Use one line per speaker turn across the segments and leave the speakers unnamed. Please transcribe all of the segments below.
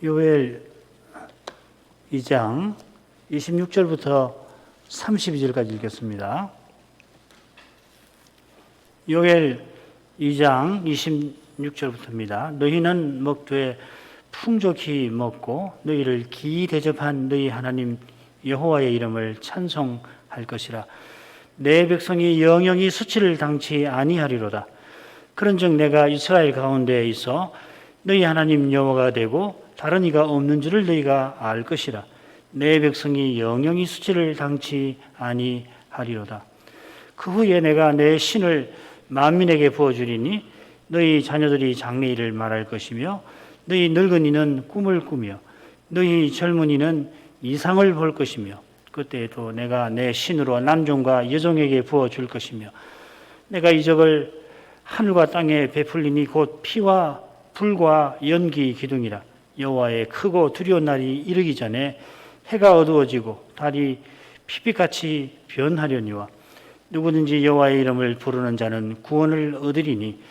요엘 2장 26절부터 32절까지 읽겠습니다. 요엘 2장 26절부터입니다. 너희는 먹되 풍족히 먹고 너희를 기이 대접한 너희 하나님 여호와의 이름을 찬송할 것이라. 내 백성이 영영이 수치를 당치 아니하리로다. 그런즉 내가 이스라엘 가운데에 있어 너희 하나님 여호와가 되고 다른 이가 없는 줄을 너희가 알 것이라. 내 백성이 영영이 수치를 당치 아니하리로다. 그 후에 내가 내 신을 만민에게 부어주리니 너희 자녀들이 장래일을 말할 것이며 너희 늙은이는 꿈을 꾸며 너희 젊은이는 이상을 볼 것이며 그때에도 내가 내 신으로 남종과 여종에게 부어줄 것이며 내가 이적을 하늘과 땅에 베풀리니 곧 피와 불과 연기 기둥이라. 여호와의 크고 두려운 날이 이르기 전에 해가 어두워지고 달이 피빛같이 변하려니와 누구든지 여호와의 이름을 부르는 자는 구원을 얻으리니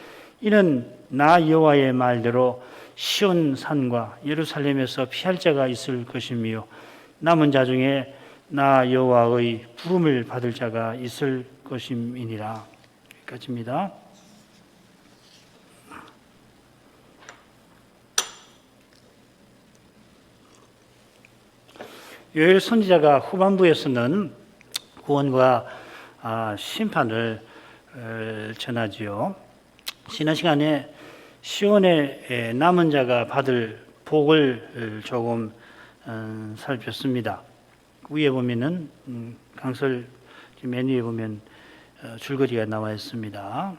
이는 나 여호와의 말대로 시온 산과 예루살렘에서 피할 자가 있을 것이며 남은 자 중에 나 여호와의 부름을 받을 자가 있을 것임이니라. 여기까지입니다. 요엘 선지자가 후반부에서는 구원과 심판을 전하지요. 지난 시간에 시온의 남은 자가 받을 복을 조금 살폈습니다. 위에 보면은 강설 맨 위에 보면 줄거리가 나와 있습니다.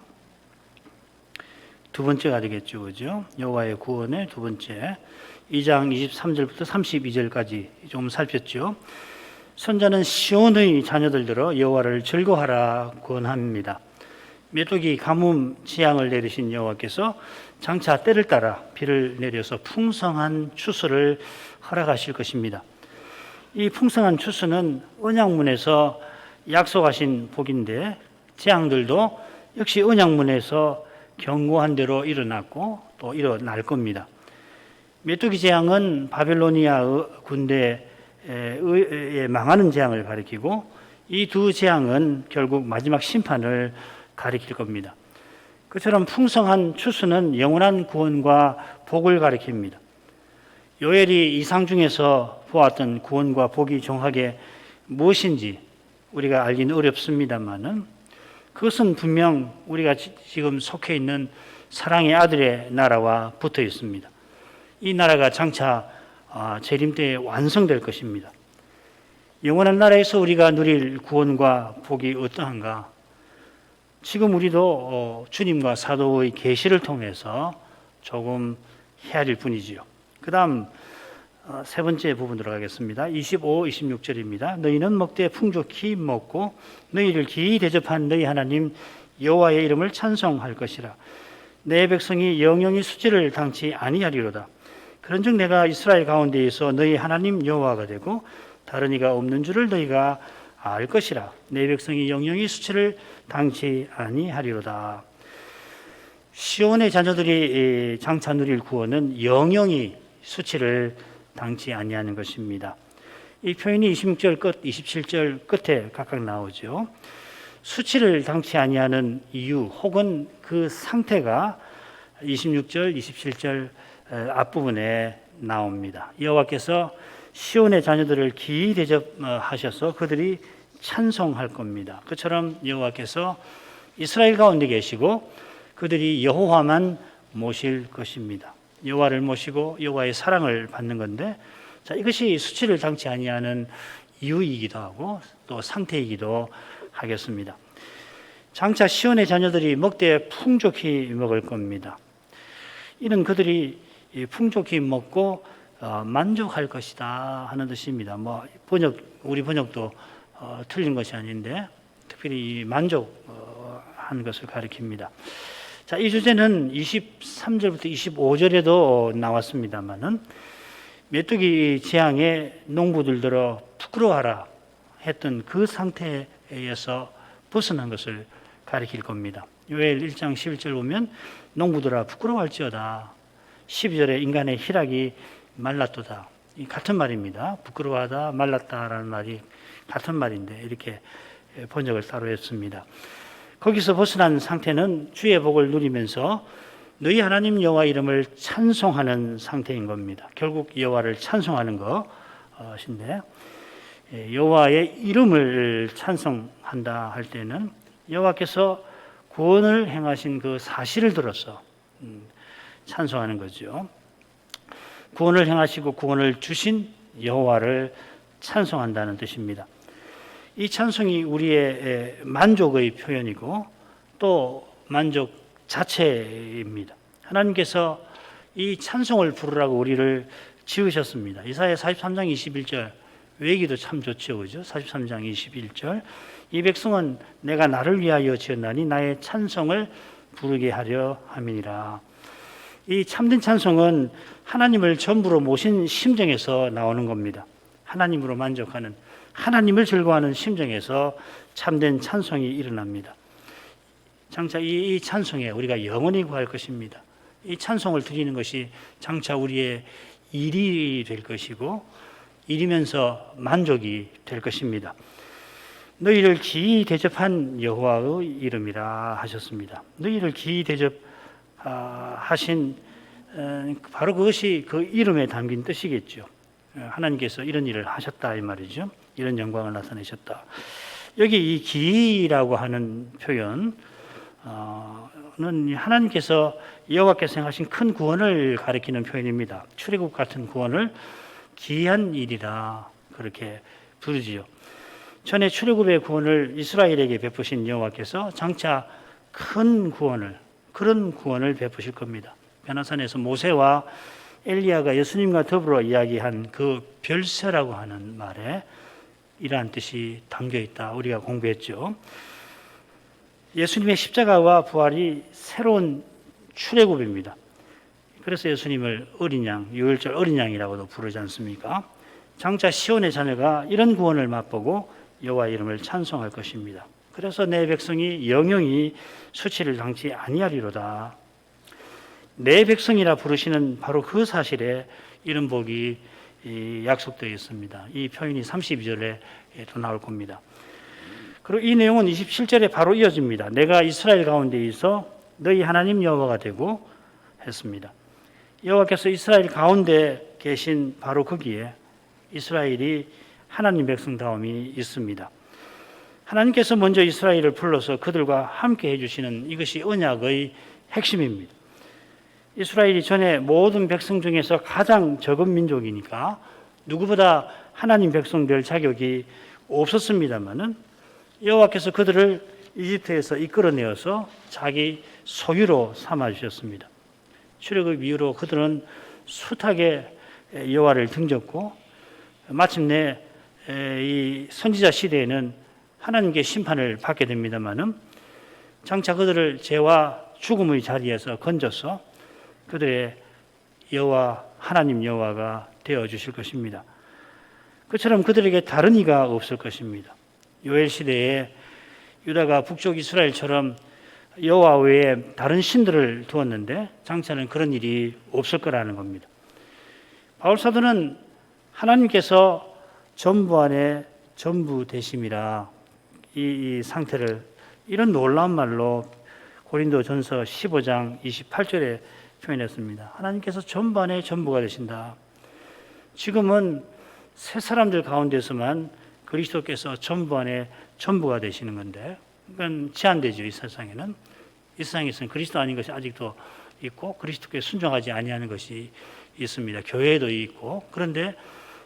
두 번째가 되겠죠, 그죠? 여호와의 구원의 두 번째. 2장 23절부터 32절까지 좀 살폈죠. 선자는 시온의 자녀들들어 여호와를 즐거워하라 권합니다. 메뚜기 가뭄 재앙을 내리신 여호와께서 장차 때를 따라 비를 내려서 풍성한 추수를 허락하실 것입니다. 이 풍성한 추수는 언약문에서 약속하신 복인데 재앙들도 역시 언약문에서 경고한 대로 일어났고 또 일어날 겁니다. 메뚜기 재앙은 바벨로니아 군대의 망하는 재앙을 가리키고 이 두 재앙은 결국 마지막 심판을 가리킬 겁니다. 그처럼 풍성한 추수는 영원한 구원과 복을 가리킵니다. 요엘이 이상 중에서 보았던 구원과 복이 정확하게 무엇인지 우리가 알기는 어렵습니다만은 그것은 분명 우리가 지금 속해 있는 사랑의 아들의 나라와 붙어 있습니다. 이 나라가 장차 재림 때에 완성될 것입니다. 영원한 나라에서 우리가 누릴 구원과 복이 어떠한가? 지금 우리도 주님과 사도의 계시를 통해서 조금 헤아릴 뿐이지요. 그 다음 세 번째 부분 들어가겠습니다. 25, 26절입니다. 너희는 먹되 풍족히 먹고 너희를 기이 대접한 너희 하나님 여호와의 이름을 찬송할 것이라. 내 백성이 영영이 수치를 당치 아니하리로다. 그런즉 내가 이스라엘 가운데에서 너희 하나님 여호와가 되고 다른 이가 없는 줄을 너희가 알 것이라. 내 백성이 영영이 수치를 당치 아니하리로다. 시온의 자녀들이 장차 누릴 구원은 영영이 수치를 당치 아니하는 것입니다. 이 표현이 26절 끝, 27절 끝에 각각 나오죠. 수치를 당치 아니하는 이유 혹은 그 상태가 26절, 27절 앞부분에 나옵니다. 여호와께서 시온의 자녀들을 기이 대접하셔서 그들이 찬송할 겁니다. 그처럼 여호와께서 이스라엘 가운데 계시고 그들이 여호와만 모실 것입니다. 여호와를 모시고 여호와의 사랑을 받는 건데, 자, 이것이 수치를 당치 아니하는 이유이기도 하고 또 상태이기도 하겠습니다. 장차 시온의 자녀들이 먹되 풍족히 먹을 겁니다. 이는 그들이 풍족히 먹고 만족할 것이다 하는 뜻입니다. 우리 번역도 틀린 것이 아닌데 특별히 만족한 것을 가리킵니다. 자, 이 주제는 23절부터 25절에도 나왔습니다만은 메뚜기 재앙에 농부들들어 부끄러워하라 했던 그 상태에서 벗어난 것을 가리킬 겁니다. 요엘 1장 11절 보면 농부들아 부끄러워할지어다. 12절에 인간의 희락이 말랐도다. 이 같은 말입니다. 부끄러워하다, 말랐다라는 말이 같은 말인데 이렇게 번역을 따로 했습니다. 거기서 벗어난 상태는 주의 복을 누리면서 너희 하나님 여호와 이름을 찬송하는 상태인 겁니다. 결국 여호와를 찬송하는 것인데 여호와의 이름을 찬송한다 할 때는 여호와께서 구원을 행하신 그 사실을 들어서 찬송하는 거죠. 구원을 행하시고 구원을 주신 여호와를 찬송한다는 뜻입니다. 이 찬송이 우리의 만족의 표현이고 또 만족 자체입니다. 하나님께서 이 찬송을 부르라고 우리를 지으셨습니다. 이사야 43장 21절 외기도 참 좋죠, 그죠? 43장 21절 이 백성은 내가 나를 위하여 지었나니 나의 찬송을 부르게 하려 함이니라. 이 참된 찬송은 하나님을 전부로 모신 심정에서 나오는 겁니다. 하나님으로 만족하는, 하나님을 즐거워하는 심정에서 참된 찬송이 일어납니다. 장차 이 찬송에 우리가 영원히 구할 것입니다. 이 찬송을 드리는 것이 장차 우리의 일이 될 것이고 일이면서 만족이 될 것입니다. 너희를 기이 대접한 여호와의 이름이라 하셨습니다. 너희를 기이 대접하신 바로 그것이 그 이름에 담긴 뜻이겠죠. 하나님께서 이런 일을 하셨다 이 말이죠. 이런 영광을 나타내셨다. 여기 이 기이라고 하는 표현은 하나님께서 여호와께서 행하신 큰 구원을 가리키는 표현입니다. 출애굽 같은 구원을 기이한 일이라 그렇게 부르지요. 전에 출애굽의 구원을 이스라엘에게 베푸신 여호와께서 장차 큰 구원을, 그런 구원을 베푸실 겁니다. 변화산에서 모세와 엘리야가 예수님과 더불어 이야기한 그 별세라고 하는 말에 이러한 뜻이 담겨 있다. 우리가 공부했죠. 예수님의 십자가와 부활이 새로운 출애굽입니다. 그래서 예수님을 어린 양, 유월절 어린 양이라고도 부르지 않습니까? 장차 시온의 자녀가 이런 구원을 맛보고 여호와 이름을 찬송할 것입니다. 그래서 내 백성이 영영이 수치를 당치 아니하리로다. 내 백성이라 부르시는 바로 그 사실에 이런 복이 약속되어 있습니다. 이 표현이 32절에도 나올 겁니다. 그리고 이 내용은 27절에 바로 이어집니다. 내가 이스라엘 가운데 있어 너희 하나님 여호와가 되고 했습니다. 여호와께서 이스라엘 가운데 계신 바로 거기에 이스라엘이 하나님 백성다움이 있습니다. 하나님께서 먼저 이스라엘을 불러서 그들과 함께 해주시는 이것이 언약의 핵심입니다. 이스라엘이 전에 모든 백성 중에서 가장 적은 민족이니까 누구보다 하나님 백성 될 자격이 없었습니다마는 여호와께서 그들을 이집트에서 이끌어내어서 자기 소유로 삼아 주셨습니다. 출애굽 이후로 그들은 숱하게 여호와를 등졌고 마침내 이 선지자 시대에는 하나님께 심판을 받게 됩니다마는 장차 그들을 죄와 죽음의 자리에서 건져서 그들의 여호와 하나님 여호와가 되어 주실 것입니다. 그처럼 그들에게 다른 이가 없을 것입니다. 요엘 시대에 유다가 북쪽 이스라엘처럼 여호와 외에 다른 신들을 두었는데 장차는 그런 일이 없을 거라는 겁니다. 바울 사도는 하나님께서 전부 안에 전부 되심이라 이 상태를 이런 놀라운 말로 고린도전서 15장 28절에 표현했습니다. 하나님께서 전부 안에 전부가 되신다. 지금은 새 사람들 가운데서만 그리스도께서 전부 안에 전부가 되시는 건데 그건 제한되죠. 이 세상에는. 이 세상에서는 그리스도 아닌 것이 아직도 있고 그리스도께 순종하지 아니하는 것이 있습니다. 교회에도 있고 그런데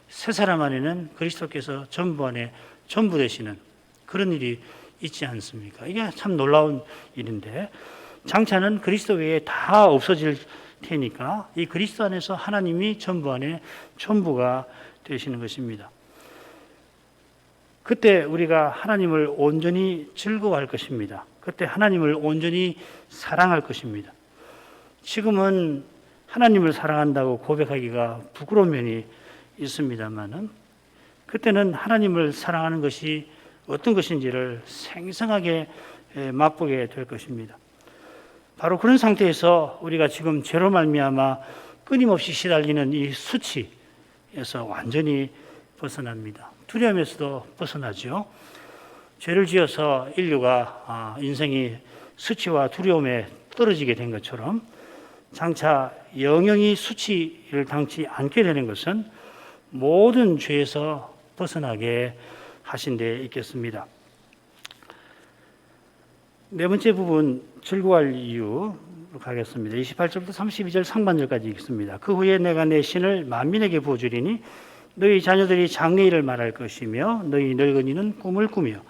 새 사람 안에는 그리스도께서 전부 안에 전부 되시는 그런 일이 있지 않습니까? 이게 참 놀라운 일인데 장차는 그리스도 외에 다 없어질 테니까 이 그리스도 안에서 하나님이 전부 안에 전부가 되시는 것입니다. 그때 우리가 하나님을 온전히 즐거워할 것입니다. 그때 하나님을 온전히 사랑할 것입니다. 지금은 하나님을 사랑한다고 고백하기가 부끄러운 면이 있습니다만은 그때는 하나님을 사랑하는 것이 어떤 것인지를 생생하게 맛보게 될 것입니다. 바로 그런 상태에서 우리가 지금 죄로 말미암아 끊임없이 시달리는 이 수치에서 완전히 벗어납니다. 두려움에서도 벗어나죠. 죄를 지어서 인류가 인생이 수치와 두려움에 떨어지게 된 것처럼 장차 영영이 수치를 당치 않게 되는 것은 모든 죄에서 벗어나게 하신 데 있겠습니다. 네 번째 부분 즐거워할 이유로 가겠습니다. 28절부터 32절 상반절까지 읽습니다. 그 후에 내가 내 신을 만민에게 부어주리니 너희 자녀들이 장래일을 말할 것이며 너희 늙은이는 꿈을 꾸며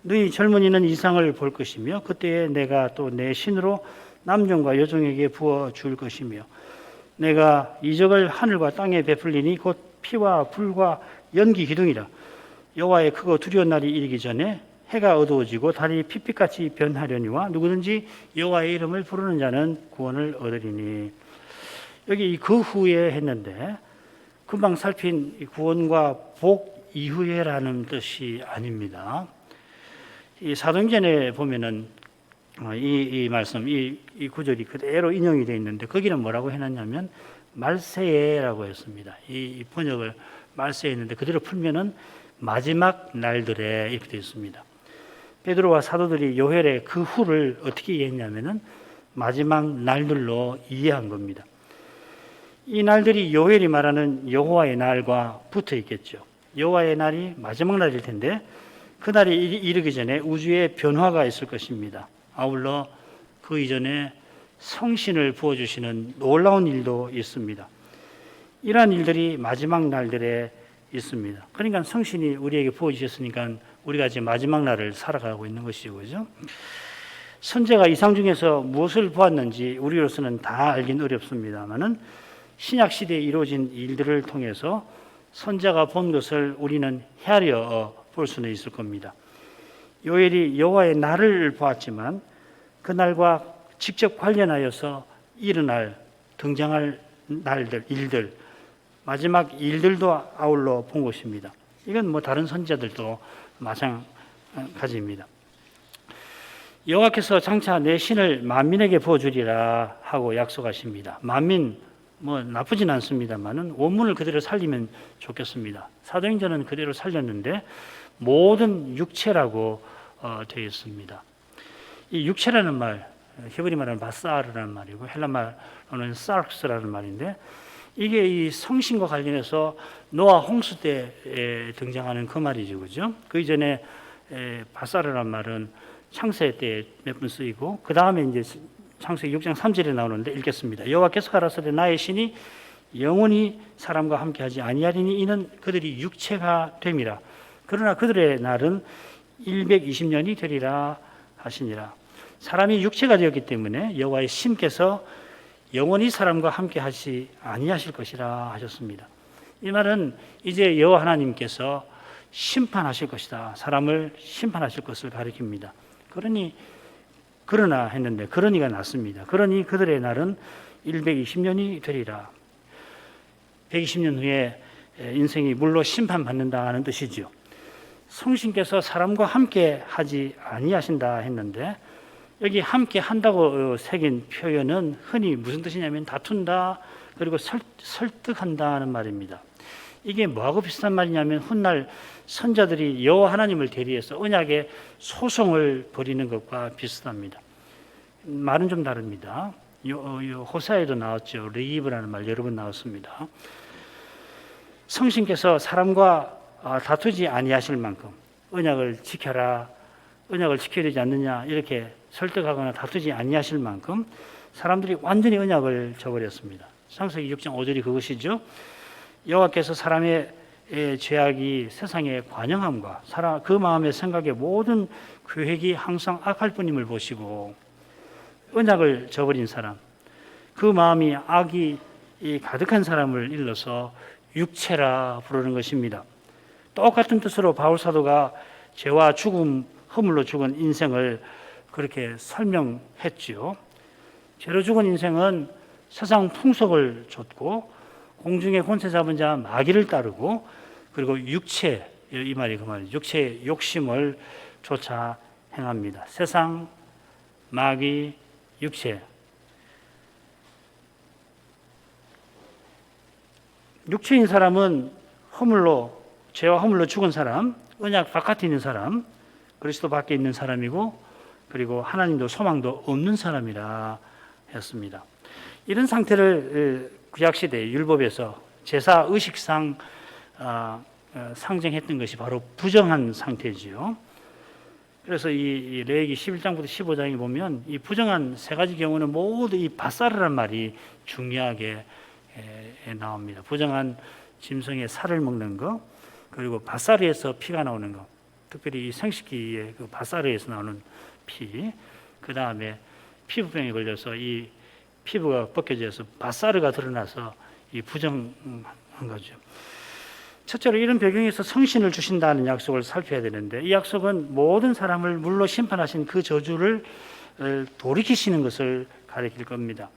너희 젊은이는 이상을 볼 것이며 그때에 내가 또 내 신으로 남종과 여종에게 부어줄 것이며 내가 이적을 하늘과 땅에 베풀리니 곧 피와 불과 연기 기둥이라. 여호와의 크고 두려운 날이 이르기 전에 해가 어두워지고 달이 핏빛같이 변하려니와 누구든지 여호와의 이름을 부르는 자는 구원을 얻으리니. 여기 그 후에 했는데 금방 살핀 구원과 복 이후에라는 뜻이 아닙니다. 이 사도행전에 보면은 이 말씀, 이 구절이 그대로 인용이 되어 있는데 거기는 뭐라고 해놨냐면 말세에라고 했습니다. 이 번역을 말세에 했는데 그대로 풀면은 마지막 날들에 이렇게 되어 있습니다. 베드로와 사도들이 요헬의 그 후를 어떻게 이해했냐면은 마지막 날들로 이해한 겁니다. 이 날들이 요헬이 말하는 여호와의 날과 붙어 있겠죠. 여호와의 날이 마지막 날일 텐데 그 날이 이르기 전에 우주에 변화가 있을 것입니다. 아울러 그 이전에 성신을 부어주시는 놀라운 일도 있습니다. 이러한 일들이 마지막 날들에 있습니다. 그러니까 성신이 우리에게 부어주셨으니까 우리가 이제 마지막 날을 살아가고 있는 것이죠. 그죠? 선지자가 이상 중에서 무엇을 보았는지 우리로서는 다 알긴 어렵습니다만은 신약 시대에 이루어진 일들을 통해서 선지자가 본 것을 우리는 헤아려 볼 수는 있을 겁니다. 요엘이 여호와의 날을 보았지만 그 날과 직접 관련하여서 일어날 등장할 날들, 일들, 마지막 일들도 아울러 본 것입니다. 이건 뭐 다른 선지자들도 마찬가지입니다. 여호와께서 장차 내 신을 만민에게 부어주리라 하고 약속하십니다. 만민 뭐 나쁘진 않습니다만은 원문을 그대로 살리면 좋겠습니다. 사도행전은 그대로 살렸는데 모든 육체라고 되어 있습니다. 이 육체라는 말, 히브리 말은 바사르라는 말이고 헬라 말로는 사르스라는 말인데 이게 이 성신과 관련해서 노아 홍수 때 등장하는 그 말이죠, 그죠? 그 이전에 바사르라는 말은 창세 때 몇 번 쓰이고 그 다음에 이제 창세기 6장 3절에 나오는데 읽겠습니다. 여호와께서 가라사대 나의 신이 영원히 사람과 함께하지 아니하리니 이는 그들이 육체가 됨이라. 그러나 그들의 날은 120년이 되리라 하시니라. 사람이 육체가 되었기 때문에 여호와의 신께서 영원히 사람과 함께하지 아니하실 것이라 하셨습니다. 이 말은 이제 여호와 하나님께서 심판하실 것이다. 사람을 심판하실 것을 가리킵니다. 그러나 했는데 그러니가 났습니다. 그러니 그들의 날은 120년이 되리라. 120년 후에 인생이 물로 심판받는다 하는 뜻이죠. 성신께서 사람과 함께 하지 아니하신다 했는데 여기 함께 한다고 새긴 표현은 흔히 무슨 뜻이냐면 다툰다 그리고 설득한다는 말입니다. 이게 뭐하고 비슷한 말이냐면 훗날 선자들이 여호와 하나님을 대리해서 언약의 소송을 벌이는 것과 비슷합니다. 말은 좀 다릅니다. 호사에도 나왔죠. 레이브라는 말 여러 번 나왔습니다. 성신께서 사람과 다투지 아니하실 만큼 언약을 지켜라, 언약을 지켜야 되지 않느냐 이렇게 설득하거나 다투지 아니하실 만큼 사람들이 완전히 언약을 저버렸습니다. 창세기 6장 5절이 그것이죠. 여호와께서 사람의 죄악이 세상의 관영함과 그 마음의 생각의 모든 계획이 항상 악할 뿐임을 보시고 언약을 저버린 사람, 그 마음이 악이 가득한 사람을 일러서 육체라 부르는 것입니다. 똑같은 뜻으로 바울 사도가 죄와 죽음, 허물로 죽은 인생을 그렇게 설명했지요. 죄로 죽은 인생은 세상 풍속을 좇고 공중의 권세 잡은 자 마귀를 따르고 그리고 육체, 이 말이 그 말이죠. 육체의 욕심을 쫓아 행합니다. 세상, 마귀, 육체. 육체인 사람은 죄와 허물로 죽은 사람, 언약 바깥에 있는 사람, 그리스도 밖에 있는 사람이고, 그리고 하나님도 소망도 없는 사람이라 했습니다. 이런 상태를 구약시대 율법에서 제사 의식상 상징했던 것이 바로 부정한 상태지요. 그래서 이 레위기 11장부터 15장에 보면 이 부정한 세 가지 경우는 모두 이 바사르란 말이 중요하게 나옵니다. 부정한 짐승의 살을 먹는 거, 그리고 바사르에서 피가 나오는 거, 특별히 이 생식기의 그 바사르에서 나오는 피, 그 다음에 피부병에 걸려서 이 피부가 벗겨져서 바사르가 드러나서 이 부정한 거죠. 첫째로 이런 배경에서 성신을 주신다는 약속을 살펴야 되는데, 이 약속은 모든 사람을 물로 심판하신 그 저주를 돌이키시는 것을 가리킬 겁니다.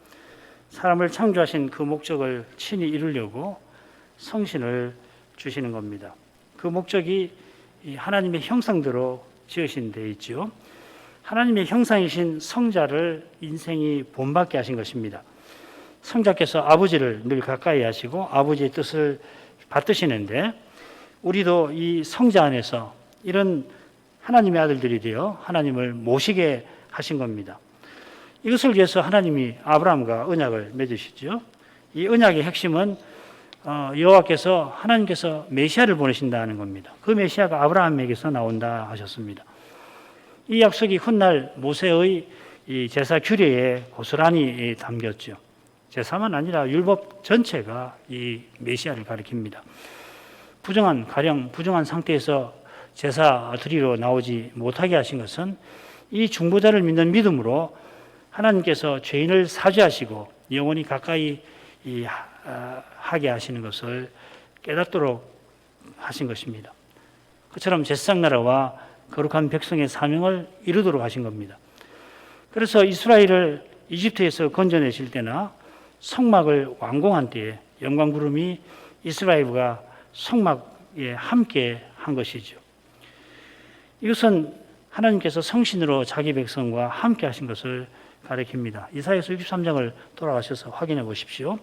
사람을 창조하신 그 목적을 친히 이루려고 성신을 주시는 겁니다. 그 목적이 하나님의 형상대로 지으신 데 있죠. 하나님의 형상이신 성자를 인생이 본받게 하신 것입니다. 성자께서 아버지를 늘 가까이 하시고 아버지의 뜻을 받드시는데, 우리도 이 성자 안에서 이런 하나님의 아들들이 되어 하나님을 모시게 하신 겁니다. 이것을 위해서 하나님이 아브라함과 언약을 맺으시죠. 이 언약의 핵심은 여호와께서 하나님께서 메시아를 보내신다는 겁니다. 그 메시아가 아브라함에게서 나온다 하셨습니다. 이 약속이 훗날 모세의 이 제사 규례에 고스란히 담겼죠. 제사만 아니라 율법 전체가 이 메시아를 가리킵니다. 가령 부정한 상태에서 제사 드리러 나오지 못하게 하신 것은 이 중보자를 믿는 믿음으로 하나님께서 죄인을 사죄하시고 영원히 가까이 하게 하시는 것을 깨닫도록 하신 것입니다. 그처럼 제사장 나라와 거룩한 백성의 사명을 이루도록 하신 겁니다. 그래서 이스라엘을 이집트에서 건져내실 때나 성막을 완공한 때에 영광구름이 이스라엘과 성막에 함께 한 것이죠. 이것은 하나님께서 성신으로 자기 백성과 함께 하신 것을 가리킵니다. 이사야서 63장을 돌아가셔서 확인해 보십시오.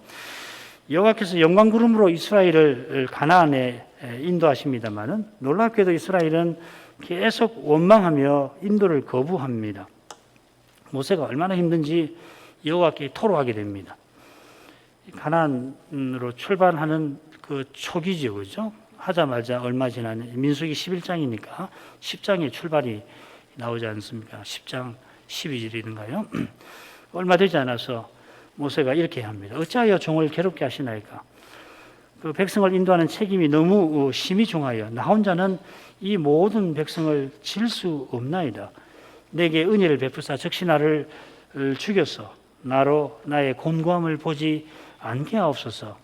여호와께서 영광구름으로 이스라엘을 가나안에 인도하십니다마는 놀랍게도 이스라엘은 계속 원망하며 인도를 거부합니다. 모세가 얼마나 힘든지 여호와께 토로하게 됩니다. 가나안으로 출발하는 그 초기죠, 그죠? 하자마자 얼마 지난 민수기 11장이니까 10장에 출발이 나오지 않습니까? 10장 12절이든가요? 얼마 되지 않아서 모세가 이렇게 합니다. 어찌하여 종을 괴롭게 하시나이까? 그 백성을 인도하는 책임이 너무 심히 중하여 나 혼자는 이 모든 백성을 질 수 없나이다. 내게 은혜를 베푸사 즉시 나를 죽여서 나로 나의 곤고함을 보지 않게 하옵소서.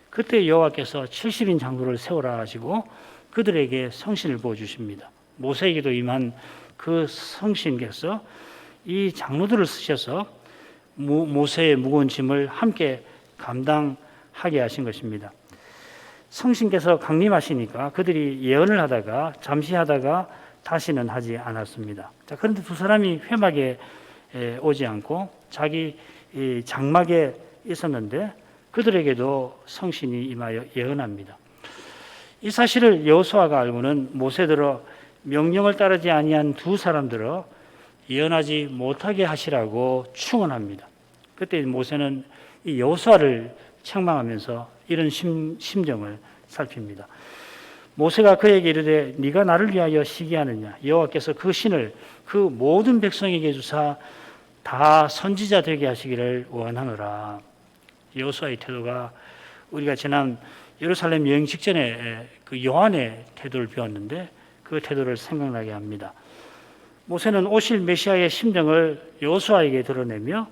그때 여호와께서 70인 장로를 세우라 하시고 그들에게 성신을 부어주십니다. 모세에게도 임한 그 성신께서 이 장로들을 쓰셔서 모세의 무거운 짐을 함께 감당하게 하신 것입니다. 성신께서 강림하시니까 그들이 예언을 하다가 잠시 하다가 다시는 하지 않았습니다. 자, 그런데 두 사람이 회막에 오지 않고 자기 장막에 있었는데 그들에게도 성신이 임하여 예언합니다. 이 사실을 여호수아가 알고는 모세들어 명령을 따르지 아니한 두 사람들어 예언하지 못하게 하시라고 충언합니다. 그때 모세는 이 여호수아를 책망하면서 이런 심정을 살핍니다. 모세가 그에게 이르되 네가 나를 위하여 시기하느냐? 여호와께서 그 신을 그 모든 백성에게 주사 다 선지자 되게 하시기를 원하노라. 여호수아의 태도가 우리가 지난 예루살렘 여행 직전에 그 요한의 태도를 배웠는데 그 태도를 생각나게 합니다. 모세는 오실 메시아의 심정을 여호수아에게 드러내며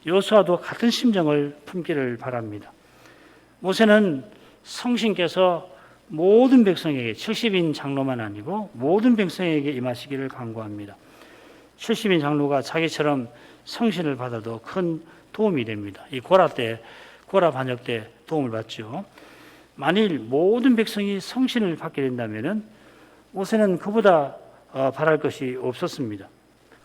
여호수아도 같은 심정을 품기를 바랍니다. 모세는 성신께서 모든 백성에게 70인 장로만 아니고 모든 백성에게 임하시기를 간구합니다. 70인 장로가 자기처럼 성신을 받아도 큰 도움이 됩니다. 이 고라 반역 때 도움을 받죠. 만일 모든 백성이 성신을 받게 된다면 모세는 그보다 바랄 것이 없었습니다.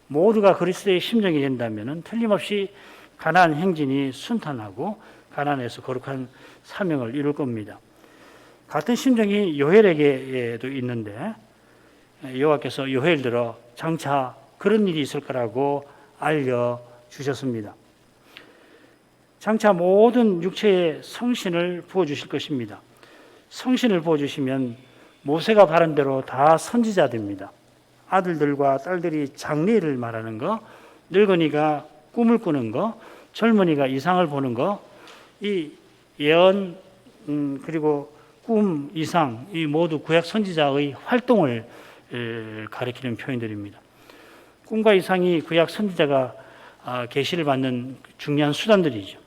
모두가 그리스도의 심정이 된다면 틀림없이 가나안 행진이 순탄하고 가난해서 거룩한 사명을 이룰 겁니다. 같은 심정이 요엘에게도 있는데 여호와께서 요엘 들어 장차 그런 일이 있을 거라고 알려주셨습니다. 장차 모든 육체에 성신을 부어주실 것입니다. 성신을 부어주시면 모세가 바른 대로 다 선지자 됩니다. 아들들과 딸들이 장래를 말하는 거, 늙은이가 꿈을 꾸는 거, 젊은이가 이상을 보는 거, 이 예언 그리고 꿈, 이상 이 모두 구약 선지자의 활동을 가리키는 표현들입니다. 꿈과 이상이 구약 선지자가 계시를 받는 중요한 수단들이죠.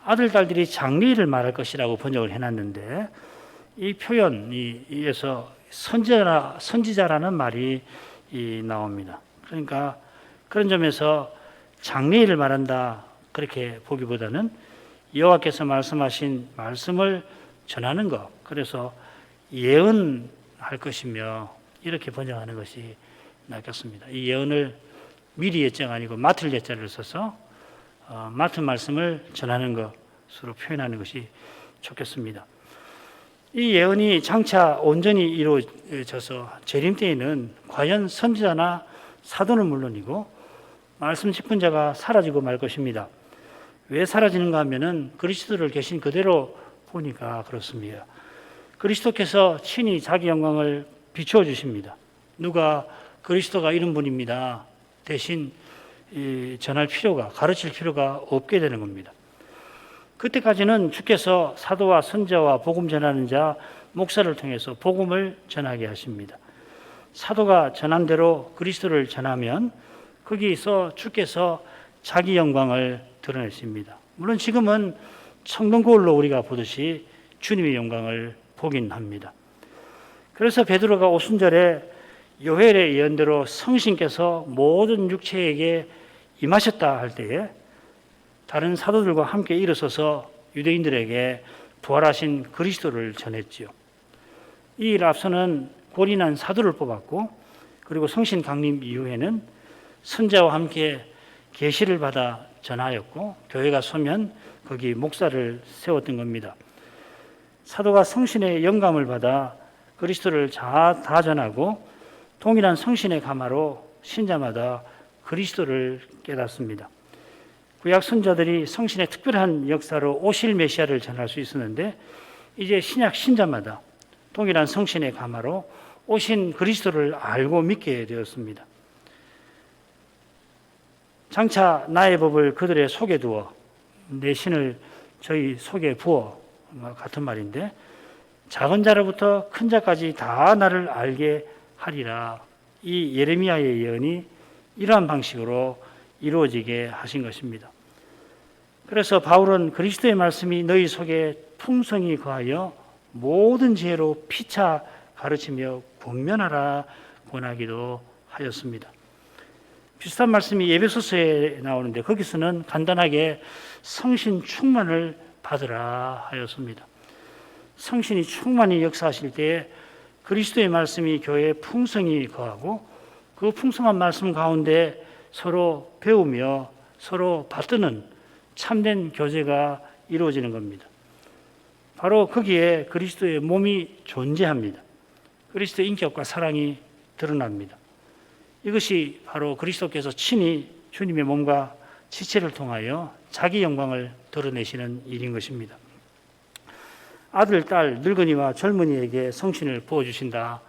아들, 딸들이 장래일을 말할 것이라고 번역을 해놨는데 이 표현에서 선지자라는 말이 나옵니다. 그러니까 그런 점에서 장래일을 말한다 그렇게 보기보다는 여호와께서 말씀하신 말씀을 전하는 것, 그래서 예언할 것이며 이렇게 번역하는 것이 낫겠습니다. 이 예언을 미리 예자가 아니고 맡을 예자를 써서 맡은 말씀을 전하는 것으로 표현하는 것이 좋겠습니다. 이 예언이 장차 온전히 이루어져서 재림 때에는 과연 선지자나 사도는 물론이고 말씀 집권자가 사라지고 말 것입니다. 왜 사라지는가 하면은 그리스도를 계신 그대로 보니까 그렇습니다. 그리스도께서 친히 자기 영광을 비추어 주십니다. 누가 그리스도가 이런 분입니다. 대신 전할 필요가, 가르칠 필요가 없게 되는 겁니다. 그때까지는 주께서 사도와 선지자와 복음 전하는 자, 목사를 통해서 복음을 전하게 하십니다. 사도가 전한 대로 그리스도를 전하면 거기서 주께서 자기 영광을 드러내십니다. 물론 지금은 청동 거울로 우리가 보듯이 주님의 영광을 보긴 합니다. 그래서 베드로가 오순절에 요엘의 예언대로 성신께서 모든 육체에게 임하셨다 할 때에 다른 사도들과 함께 일어서서 유대인들에게 부활하신 그리스도를 전했지요. 이 일 앞서는 고린한 사도를 뽑았고 그리고 성신 강림 이후에는 선자와 함께 계시를 받아 전하였고 교회가 서면 거기 목사를 세웠던 겁니다. 사도가 성신의 영감을 받아 그리스도를 다 전하고 동일한 성신의 가마로 신자마다 그리스도를 깨닫습니다. 구약 선자들이 성신의 특별한 역사로 오실 메시아를 전할 수 있었는데 이제 신약 신자마다 동일한 성신의 가마로 오신 그리스도를 알고 믿게 되었습니다. 장차 나의 법을 그들의 속에 두어 내 신을 저희 속에 부어 같은 말인데 작은 자로부터 큰 자까지 다 나를 알게 하리라. 이 예레미야의 예언이 이러한 방식으로 이루어지게 하신 것입니다. 그래서 바울은 그리스도의 말씀이 너희 속에 풍성히 거하여 모든 지혜로 피차 가르치며 권면하라 권하기도 하였습니다. 비슷한 말씀이 에베소서에 나오는데 거기서는 간단하게 성신 충만을 받으라 하였습니다. 성신이 충만히 역사하실 때에 그리스도의 말씀이 교회에 풍성히 거하고 그 풍성한 말씀 가운데 서로 배우며 서로 받드는 참된 교제가 이루어지는 겁니다. 바로 거기에 그리스도의 몸이 존재합니다. 그리스도의 인격과 사랑이 드러납니다. 이것이 바로 그리스도께서 친히 주님의 몸과 지체를 통하여 자기 영광을 드러내시는 일인 것입니다. 아들, 딸, 늙은이와 젊은이에게 성신을 부어주신다.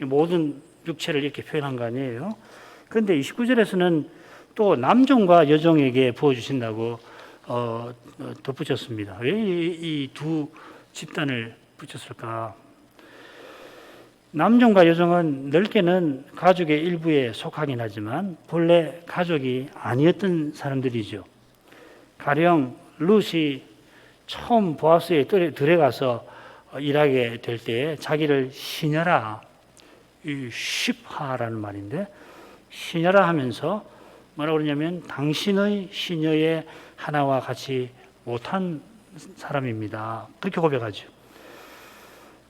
모든 육체를 이렇게 표현한 거 아니에요. 그런데 29절에서는 또 남종과 여종에게 부어주신다고 덧붙였습니다. 왜 이 두 집단을 붙였을까? 남종과 여종은 넓게는 가족의 일부에 속하긴 하지만 본래 가족이 아니었던 사람들이죠. 가령 룻이 처음 보아스의 들에 가서 일하게 될 때 자기를 시녀라, 쉽하라는 말인데 시녀라 하면서 뭐라고 그러냐면 당신의 시녀의 하나와 같이 못한 사람입니다. 그렇게 고백하죠.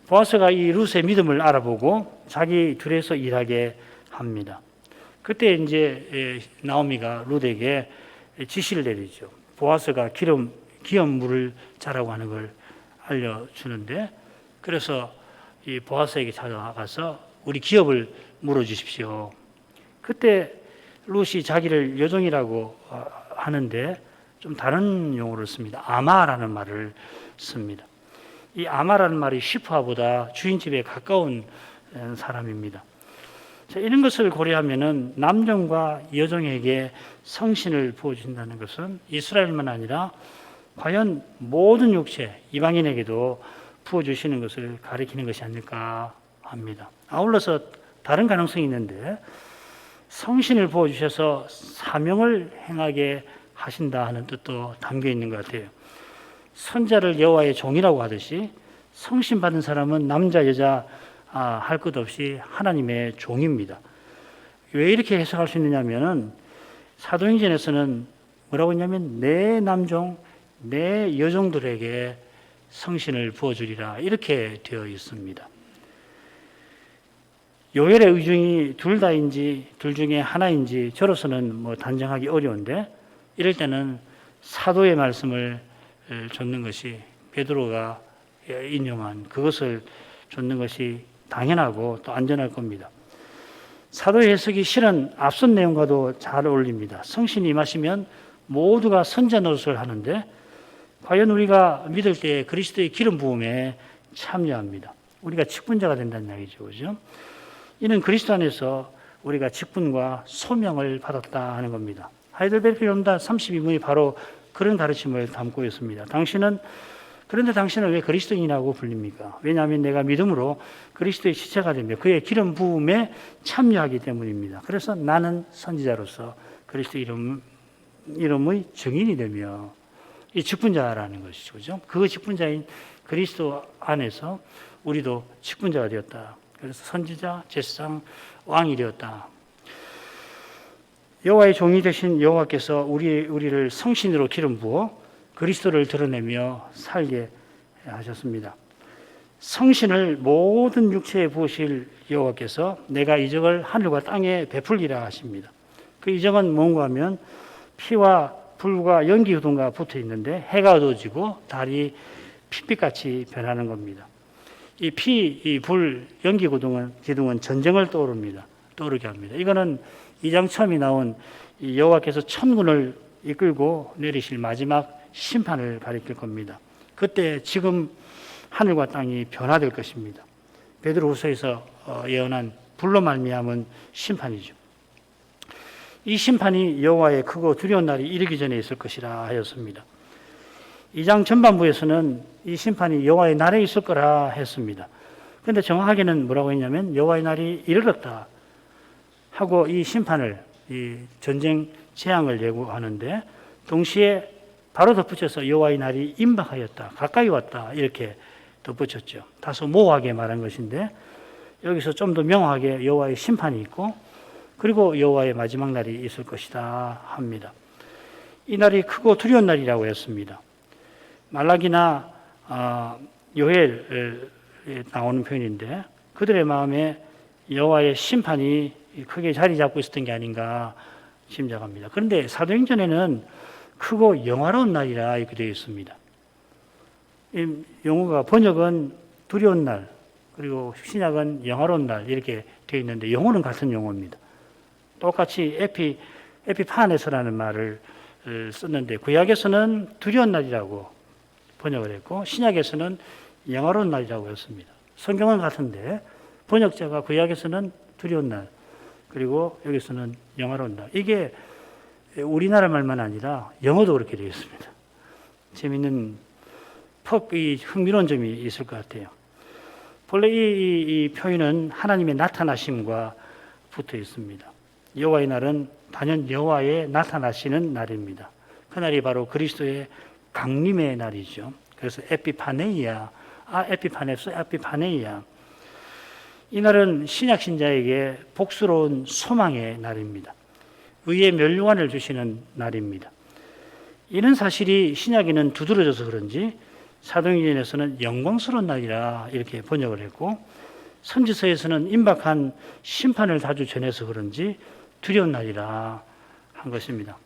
보아스가 이 룻의 믿음을 알아보고 자기 들에서 일하게 합니다. 그때 이제 나오미가 룻에게 지시를 내리죠. 보아스가 기름 기업 물을 자라고 하는 걸 알려주는데, 그래서 이 보아스에게 찾아가서 우리 기업을 물어주십시오. 그때 룻이 자기를 여종이라고 하는데 좀 다른 용어를 씁니다. 아마라는 말을 씁니다. 이 아마라는 말이 시프아보다 주인 집에 가까운 사람입니다. 자, 이런 것을 고려하면은 남종과 여종에게 성신을 부어준다는 것은 이스라엘만 아니라 과연 모든 육체 이방인에게도 부어주시는 것을 가리키는 것이 아닐까 합니다. 아울러서 다른 가능성이 있는데, 성신을 부어주셔서 사명을 행하게 하신다 하는 뜻도 담겨 있는 것 같아요. 선자를 여호와의 종이라고 하듯이 성신 받은 사람은 남자 여자 할 것 없이 하나님의 종입니다. 왜 이렇게 해석할 수 있느냐면은 사도행전에서는 뭐라고 했냐면 내 남종 내 여종들에게 성신을 부어주리라 이렇게 되어 있습니다. 요엘의 의중이 둘 다인지 둘 중에 하나인지 저로서는 단정하기 어려운데, 이럴 때는 사도의 말씀을 좇는 것이, 베드로가 인용한 그것을 좇는 것이 당연하고 또 안전할 겁니다. 사도의 해석이 실은 앞선 내용과도 잘 어울립니다. 성신이 임하시면 모두가 선자 노릇을 하는데, 과연 우리가 믿을 때 그리스도의 기름 부음에 참여합니다. 우리가 직분자가 된다는 이야기죠. 그죠? 이는 그리스도 안에서 우리가 직분과 소명을 받았다 하는 겁니다. 하이델베르크 연단 32문이 바로 그런 가르침을 담고 있습니다. 그런데 당신은 왜 그리스도인이라고 불립니까? 왜냐하면 내가 믿음으로 그리스도의 지체가 되며 그의 기름 부음에 참여하기 때문입니다. 그래서 나는 선지자로서 그리스도 이름의 증인이 되며, 이 직분자라는 것이죠. 그죠? 그 직분자인 그리스도 안에서 우리도 직분자가 되었다. 그래서 선지자, 제사장, 왕이 되었다. 여호와의 종이 되신 여호와께서 우리를 성신으로 기름 부어 그리스도를 드러내며 살게 하셨습니다. 성신을 모든 육체에 부으실 여호와께서 내가 이적을 하늘과 땅에 베풀리라 하십니다. 그 이적은 뭔가 하면 피와 불과 연기 기둥과 붙어 있는데 해가 어두워지고 달이 핏빛같이 변하는 겁니다. 이 피, 이 불, 연기 기둥은 전쟁을 떠오르게 합니다. 이거는 2장 처음에 나온 여호와께서 천군을 이끌고 내리실 마지막 심판을 가리킬 겁니다. 그때 지금 하늘과 땅이 변화될 것입니다. 베드로후서에서 예언한 불로 말미암은 심판이죠. 이 심판이 여호와의 크고 두려운 날이 이르기 전에 있을 것이라 하였습니다. 2장 전반부에서는 이 심판이 여호와의 날에 있을 거라 했습니다. 그런데 정확하게는 뭐라고 했냐면 여호와의 날이 이르렀다 하고 이 심판을, 이 전쟁 재앙을 예고하는데, 동시에 바로 덧붙여서 여호와의 날이 임박하였다, 가까이 왔다 이렇게 덧붙였죠. 다소 모호하게 말한 것인데 여기서 좀 더 명확하게 여호와의 심판이 있고 그리고 여호와의 마지막 날이 있을 것이다 합니다. 이 날이 크고 두려운 날이라고 했습니다. 말라기나 요엘에 나오는 표현인데 그들의 마음에 여호와의 심판이 크게 자리 잡고 있었던 게 아닌가 짐작합니다. 그런데 사도행전에는 크고 영화로운 날이라 이렇게 되어 있습니다. 이 용어가 번역은 두려운 날, 그리고 신약은 영화로운 날 이렇게 되어 있는데 용어는 같은 용어입니다. 똑같이 에피파네스라는 말을 썼는데 구약에서는 두려운 날이라고 번역을 했고 신약에서는 영화로운 날이라고 했습니다. 성경은 같은데 번역자가 구약에서는 두려운 날, 그리고 여기서는 영화로운 날. 이게 우리나라 말만 아니라 영어도 그렇게 되어 있습니다. 재미있는 이 흥미로운 점이 있을 것 같아요. 본래 이 표현은 하나님의 나타나심과 붙어 있습니다. 여호와의 날은 단연 여호와의 나타나시는 날입니다. 그날이 바로 그리스도의 강림의 날이죠. 그래서 에피파네이아, 에피파네이아. 이 날은 신약 신자에게 복스러운 소망의 날입니다. 의의 면류관을 주시는 날입니다. 이런 사실이 신약에는 두드러져서 그런지 사도행전에서는 영광스러운 날이라 이렇게 번역을 했고 선지서에서는 임박한 심판을 자주 전해서 그런지 두려운 날이라 한 것입니다.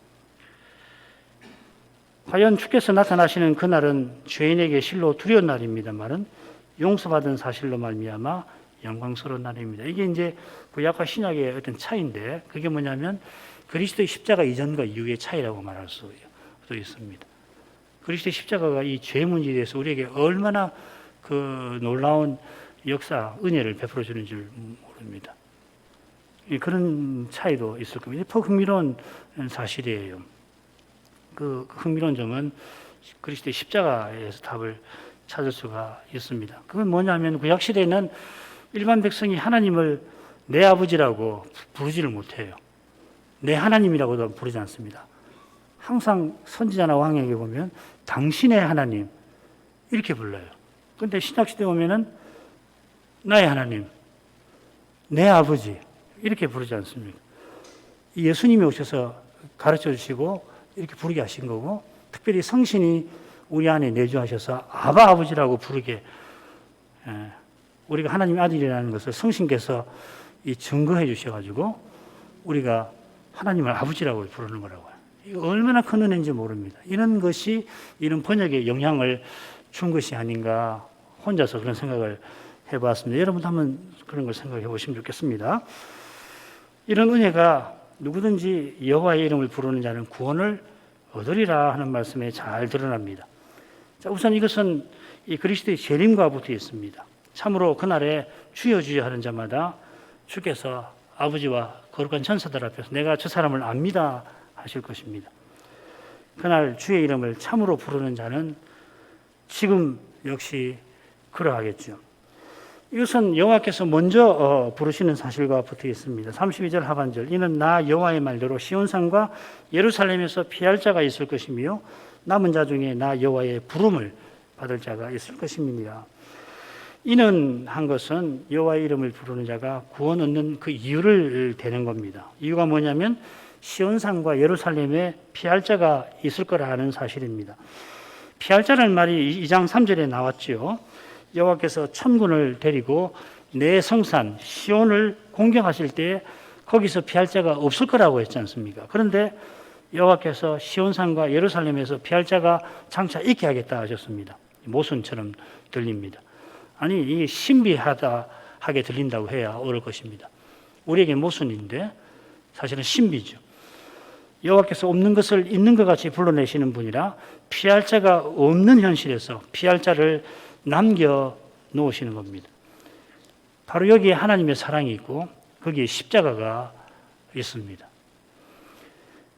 과연 주께서 나타나시는 그날은 죄인에게 실로 두려운 날입니다만은 용서받은 사실로 말미암아 영광스러운 날입니다. 이게 이제 구약과 신약의 어떤 차이인데, 그게 뭐냐면 그리스도의 십자가 이전과 이후의 차이라고 말할 수도 있습니다. 그리스도의 십자가가 이 죄 문제에 대해서 우리에게 얼마나 그 놀라운 역사, 은혜를 베풀어 주는 줄 모릅니다. 그런 차이도 있을 겁니다. 더 흥미로운 사실이에요. 그 흥미로운 점은 그리스도의 십자가에서 답을 찾을 수가 있습니다. 그건 뭐냐면 구약 시대에는 일반 백성이 하나님을 내 아버지라고 부르지를 못해요. 내 하나님이라고도 부르지 않습니다. 항상 선지자나 왕에게 보면 당신의 하나님 이렇게 불러요. 그런데 신약시대에 보면은 나의 하나님, 내 아버지 이렇게 부르지 않습니까? 예수님이 오셔서 가르쳐 주시고 이렇게 부르게 하신 거고, 특별히 성신이 우리 안에 내주하셔서 아바 아버지라고 부르게, 우리가 하나님의 아들이라는 것을 성신께서 증거해 주셔가지고 우리가 하나님을 아버지라고 부르는 거라고요. 이거 얼마나 큰 은혜인지 모릅니다. 이런 것이, 이런 번역에 영향을 준 것이 아닌가, 혼자서 그런 생각을 해봤습니다. 여러분도 한번 그런 걸 생각해 보시면 좋겠습니다. 이런 은혜가 누구든지 여호와의 이름을 부르는 자는 구원을 얻으리라 하는 말씀에 잘 드러납니다. 자, 우선 이것은 이 그리스도의 재림과 붙어 있습니다. 참으로 그날에 주여 주여 하는 자마다 주께서 아버지와 거룩한 천사들 앞에서 내가 저 사람을 압니다 하실 것입니다. 그날 주의 이름을 참으로 부르는 자는 지금 역시 그러하겠죠. 이것은 여호와께서 먼저 부르시는 사실과 붙어 있습니다. 32절 하반절, 이는 나 여호와의 말대로 시온산과 예루살렘에서 피할 자가 있을 것이며 남은 자 중에 나 여호와의 부름을 받을 자가 있을 것입니다. 이는 한 것은 여호와의 이름을 부르는 자가 구원 얻는 그 이유를 대는 겁니다. 이유가 뭐냐면 시온산과 예루살렘에 피할 자가 있을 거라는 사실입니다. 피할 자라는 말이 2장 3절에 나왔죠. 여호와께서 천군을 데리고 내 성산 시온을 공격하실 때 거기서 피할 자가 없을 거라고 했지 않습니까? 그런데 여호와께서 시온산과 예루살렘에서 피할 자가 장차 있게 하겠다 하셨습니다. 모순처럼 들립니다. 아니, 이 신비하게 들린다고 해야 옳을 것입니다. 우리에게 모순인데 사실은 신비죠. 여호와께서 없는 것을 있는 것 같이 불러내시는 분이라 피할 자가 없는 현실에서 피할 자를 남겨 놓으시는 겁니다. 바로 여기에 하나님의 사랑이 있고 거기에 십자가가 있습니다.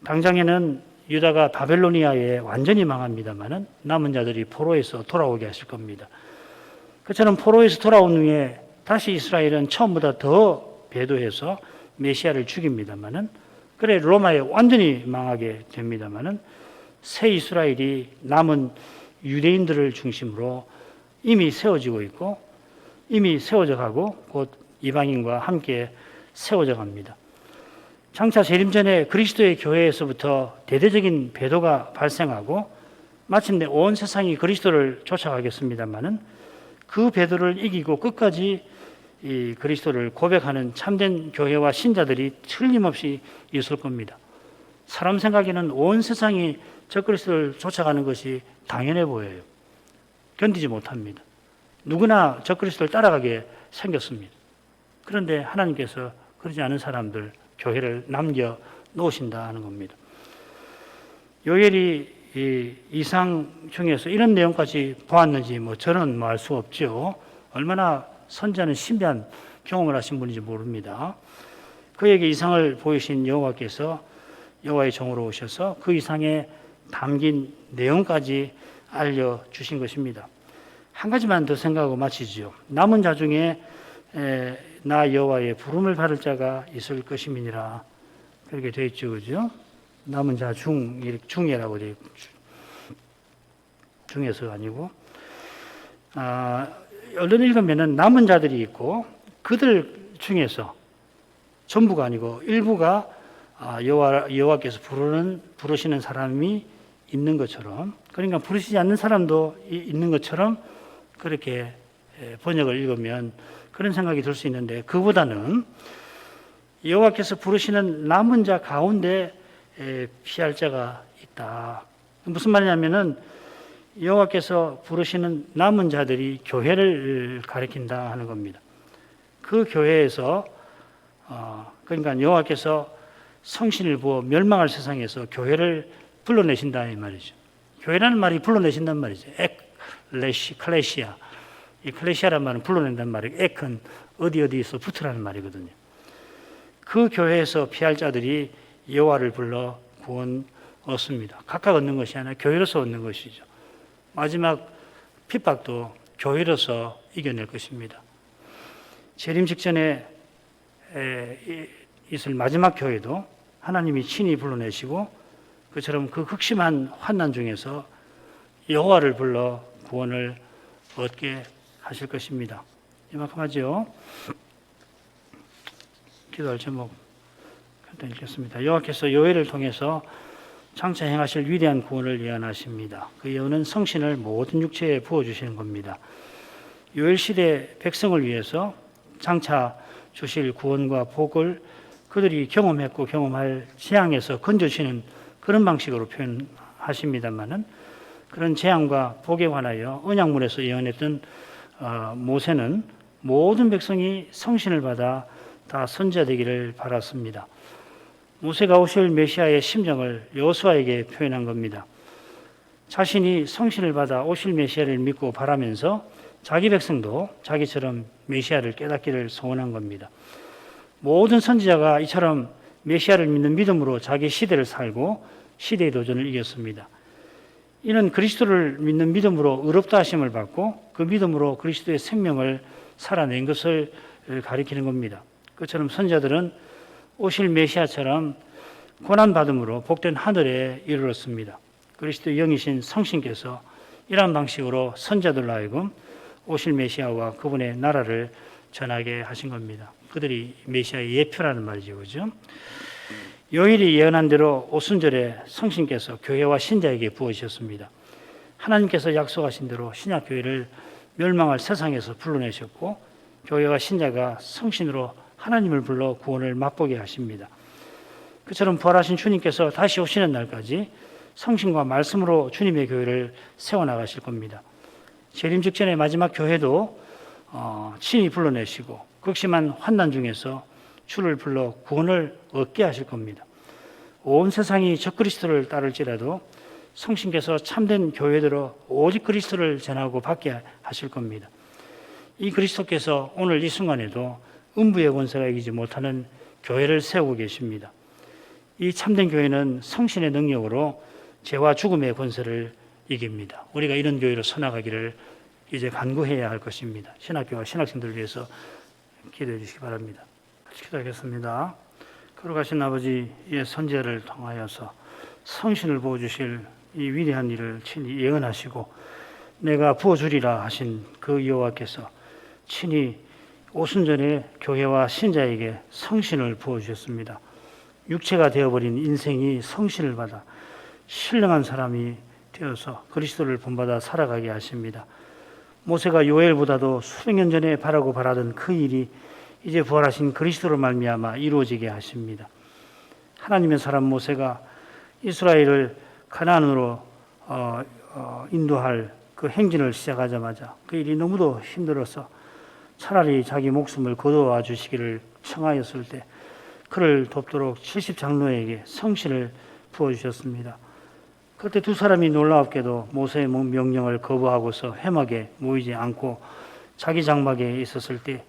당장에는 유다가 바벨로니아에 완전히 망합니다만은 남은 자들이 포로에서 돌아오게 하실 겁니다. 그처럼 포로에서 돌아온 후에 다시 이스라엘은 처음보다 더 배도해서 메시아를 죽입니다만은, 그래 로마에 완전히 망하게 됩니다만은 새 이스라엘이 남은 유대인들을 중심으로 이미 세워지고 있고 이미 세워져 가고 곧 이방인과 함께 세워져 갑니다. 장차 재림 전에 그리스도의 교회에서부터 대대적인 배도가 발생하고 마침내 온 세상이 그리스도를 쫓아가겠습니다마는 그 배도를 이기고 끝까지 이 그리스도를 고백하는 참된 교회와 신자들이 틀림없이 있을 겁니다. 사람 생각에는 온 세상이 저 그리스도를 쫓아가는 것이 당연해 보여요. 견디지 못합니다. 누구나 저 그리스도를 따라가게 생겼습니다. 그런데 하나님께서 그러지 않은 사람들, 교회를 남겨 놓으신다는 겁니다. 요엘이 이 이상 중에서 이런 내용까지 보았는지 저는 알 수 없죠. 얼마나 선지자는 신비한 경험을 하신 분인지 모릅니다. 그에게 이상을 보이신 여호와께서 여호와의 종으로 오셔서 그 이상에 담긴 내용까지 알려주신 것입니다. 한 가지만 더 생각하고 마치죠. 남은 자 중에 나 여호와의 부름을 받을 자가 있을 것임이니라. 그렇게 되어 있죠, 그죠? 남은 자 중이라고 되어 있고, 중에서가 아니고, 얼른 읽으면은 남은 자들이 있고 그들 중에서 전부가 아니고 일부가 여호와께서 부르시는 사람이 있는 것처럼, 그러니까 부르시지 않는 사람도 있는 것처럼 그렇게 번역을 읽으면 그런 생각이 들 수 있는데, 그보다는 여호와께서 부르시는 남은 자 가운데 피할 자가 있다. 무슨 말이냐면은 여호와께서 부르시는 남은 자들이 교회를 가리킨다 하는 겁니다. 그 교회에서 그러니까 여호와께서 성신을 부어 멸망할 세상에서 교회를 불러내신다 이 말이죠. 교회라는 말이 불러내신단 말이죠. 클레시아. 이 클레시아란 말은 불러낸다는 말이고 액은 어디에서 붙으라는 말이거든요. 그 교회에서 피할 자들이 여호와를 불러 구원 얻습니다. 각각 얻는 것이 아니라 교회로서 얻는 것이죠. 마지막 핍박도 교회로서 이겨낼 것입니다. 재림 직전에 있을 마지막 교회도 하나님이 친히 불러내시고 그처럼 그 극심한 환난 중에서 여호와를 불러 구원을 얻게 하실 것입니다. 이만큼 하죠. 기도할 제목 간단히 읽겠습니다. 여호와께서 요엘을 통해서 장차 행하실 위대한 구원을 예언하십니다. 그 예언은 성신을 모든 육체에 부어주시는 겁니다. 요엘 시대 백성을 위해서 장차 주실 구원과 복을 그들이 경험했고 경험할 재앙에서 건져주시는 그런 방식으로 표현하십니다만은 그런 재앙과 복에 관하여 언약문에서 예언했던 모세는 모든 백성이 성신을 받아 다 선지자 되기를 바랐습니다. 모세가 오실 메시아의 심정을 여호수아에게 표현한 겁니다. 자신이 성신을 받아 오실 메시아를 믿고 바라면서 자기 백성도 자기처럼 메시아를 깨닫기를 소원한 겁니다. 모든 선지자가 이처럼 메시아를 믿는 믿음으로 자기 시대를 살고 시대의 도전을 이겼습니다. 이는 그리스도를 믿는 믿음으로 의롭다 하심을 받고 그 믿음으로 그리스도의 생명을 살아낸 것을 가리키는 겁니다. 그처럼 선지자들은 오실 메시아처럼 고난받음으로 복된 하늘에 이르렀습니다. 그리스도의 영이신 성신께서 이러한 방식으로 선지자들로 하여금 오실 메시아와 그분의 나라를 전하게 하신 겁니다. 그들이 메시아의 예표라는 말이죠. 그죠? 요일이 예언한 대로 오순절에 성신께서 교회와 신자에게 부어주셨습니다. 하나님께서 약속하신 대로 신약교회를 멸망할 세상에서 불러내셨고 교회와 신자가 성신으로 하나님을 불러 구원을 맛보게 하십니다. 그처럼 부활하신 주님께서 다시 오시는 날까지 성신과 말씀으로 주님의 교회를 세워나가실 겁니다. 재림 직전의 마지막 교회도 친히 불러내시고 극심한 환난 중에서 주를 불러 구원을 얻게 하실 겁니다. 온 세상이 적그리스도를 따를지라도 성신께서 참된 교회들로 오직 그리스도를 전하고 받게 하실 겁니다. 이 그리스도께서 오늘 이 순간에도 음부의 권세가 이기지 못하는 교회를 세우고 계십니다. 이 참된 교회는 성신의 능력으로 죄와 죽음의 권세를 이깁니다. 우리가 이런 교회로 서나가기를 이제 간구해야 할 것입니다. 신학교와 신학생들을 위해서 기도해 주시기 바랍니다. 같이 기도하겠습니다. 거룩하신 아버지의 선지자를 통하여서 성신을 부어주실 이 위대한 일을 친히 예언하시고 내가 부어주리라 하신 그 여호와께서 친히 오순절에 교회와 신자에게 성신을 부어주셨습니다. 육체가 되어버린 인생이 성신을 받아 신령한 사람이 되어서 그리스도를 본받아 살아가게 하십니다. 모세가 요엘보다도 수백 년 전에 바라고 바라던 그 일이 이제 부활하신 그리스도로 말미암아 이루어지게 하십니다. 하나님의 사람 모세가 이스라엘을 가나안으로 인도할 그 행진을 시작하자마자 그 일이 너무도 힘들어서 차라리 자기 목숨을 거두어 주시기를 청하였을 때 그를 돕도록 70장로에게 성신을 부어주셨습니다. 그때 두 사람이 놀랍게도 모세의 명령을 거부하고서 회막에 모이지 않고 자기 장막에 있었을 때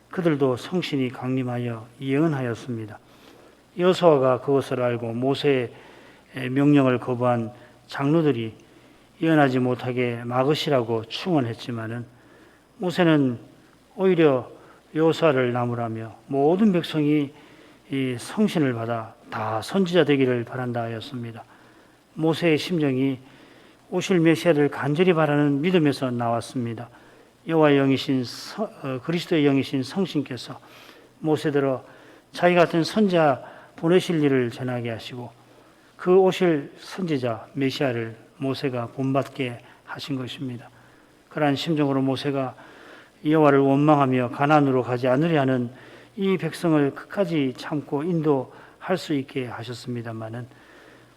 그들도 성신이 강림하여 예언하였습니다. 여호수아가 그것을 알고 모세의 명령을 거부한 장로들이 예언하지 못하게 막으시라고 충원했지만은 모세는 오히려 여호수아를 나무라며 모든 백성이 이 성신을 받아 다 선지자 되기를 바란다 하였습니다. 모세의 심정이 오실 메시아를 간절히 바라는 믿음에서 나왔습니다. 여호와의 영이신 그리스도의 영이신 성신께서 모세대로 자기 같은 선지자 보내실 일을 전하게 하시고 그 오실 선지자 메시아를 모세가 본받게 하신 것입니다. 그러한 심정으로 모세가 여호와를 원망하며 가나안으로 가지 않으려 하는 이 백성을 끝까지 참고 인도할 수 있게 하셨습니다마는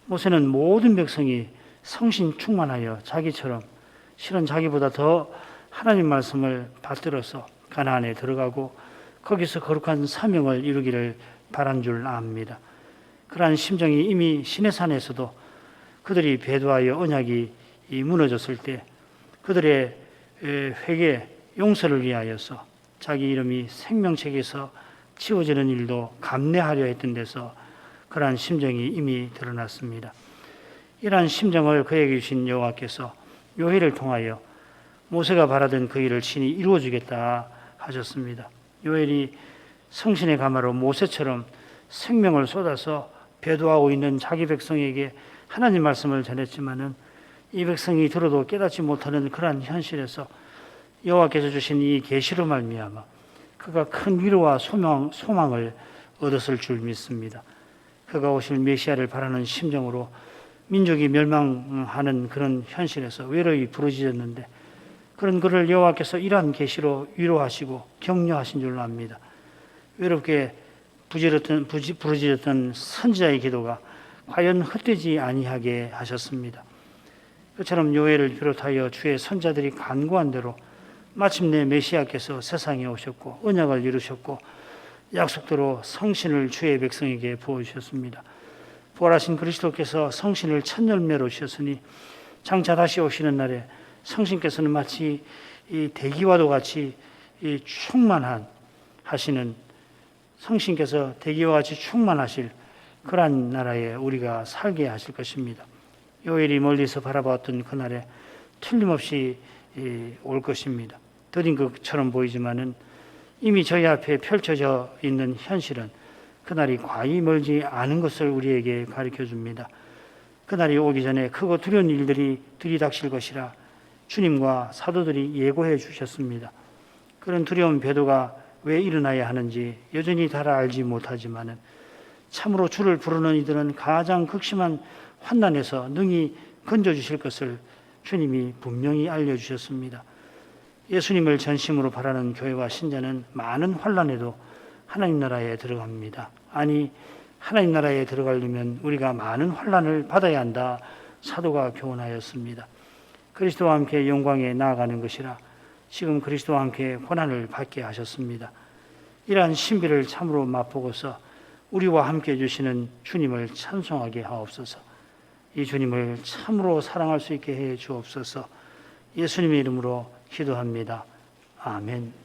모세는 모든 백성이 성신 충만하여 자기처럼 실은 자기보다 더 하나님 말씀을 받들어서 가나안에 들어가고 거기서 거룩한 사명을 이루기를 바란 줄 압니다. 그러한 심정이 이미 시내산에서도 그들이 배도하여 언약이 무너졌을 때 그들의 회개 용서를 위하여서 자기 이름이 생명책에서 지워지는 일도 감내하려 했던 데서 그러한 심정이 이미 드러났습니다. 이러한 심정을 그에게 주신 여호와께서 요엘을 통하여 모세가 바라던 그 일을 친히 이루어주겠다 하셨습니다. 요엘이 성신의 가마로 모세처럼 생명을 쏟아서 배도하고 있는 자기 백성에게 하나님 말씀을 전했지만은 이 백성이 들어도 깨닫지 못하는 그러한 현실에서 여호와께서 주신 이 계시로 말미암아 그가 큰 위로와 소망을 얻었을 줄 믿습니다. 그가 오실 메시아를 바라는 심정으로 민족이 멸망하는 그런 현실에서 외로이 부르짖었는데 그런 그를 여호와께서 이러한 계시로 위로하시고 격려하신 줄로 압니다. 외롭게 부르짖었던 선지자의 기도가 과연 헛되지 아니하게 하셨습니다. 그처럼 요엘을 비롯하여 주의 선자들이 간구한 대로 마침내 메시아께서 세상에 오셨고 언약을 이루셨고 약속대로 성신을 주의 백성에게 부어주셨습니다. 부활하신 그리스도께서 성신을 첫 열매로 주셨으니 장차 다시 오시는 날에 성신께서는 마치 이 대기와도 같이 이 충만하시는 성신께서 대기와 같이 충만하실 그러한 나라에 우리가 살게 하실 것입니다. 요엘이 멀리서 바라봤던 그날에 틀림없이 올 것입니다. 더딘 것처럼 보이지만은 이미 저희 앞에 펼쳐져 있는 현실은 그날이 과히 멀지 않은 것을 우리에게 가르쳐 줍니다. 그날이 오기 전에 크고 두려운 일들이 들이닥칠 것이라 주님과 사도들이 예고해 주셨습니다. 그런 두려운 배도가 왜 일어나야 하는지 여전히 다 알지 못하지만은 참으로 주를 부르는 이들은 가장 극심한 환난에서 능히 건져주실 것을 주님이 분명히 알려주셨습니다. 예수님을 전심으로 바라는 교회와 신자는 많은 환난에도 하나님 나라에 들어갑니다. 아니, 하나님 나라에 들어가려면 우리가 많은 환난을 받아야 한다. 사도가 교훈하였습니다. 그리스도와 함께 영광에 나아가는 것이라 지금 그리스도와 함께 고난을 받게 하셨습니다. 이러한 신비를 참으로 맛보고서 우리와 함께 해주시는 주님을 찬송하게 하옵소서. 이 주님을 참으로 사랑할 수 있게 해 주옵소서. 예수님의 이름으로 기도합니다. 아멘.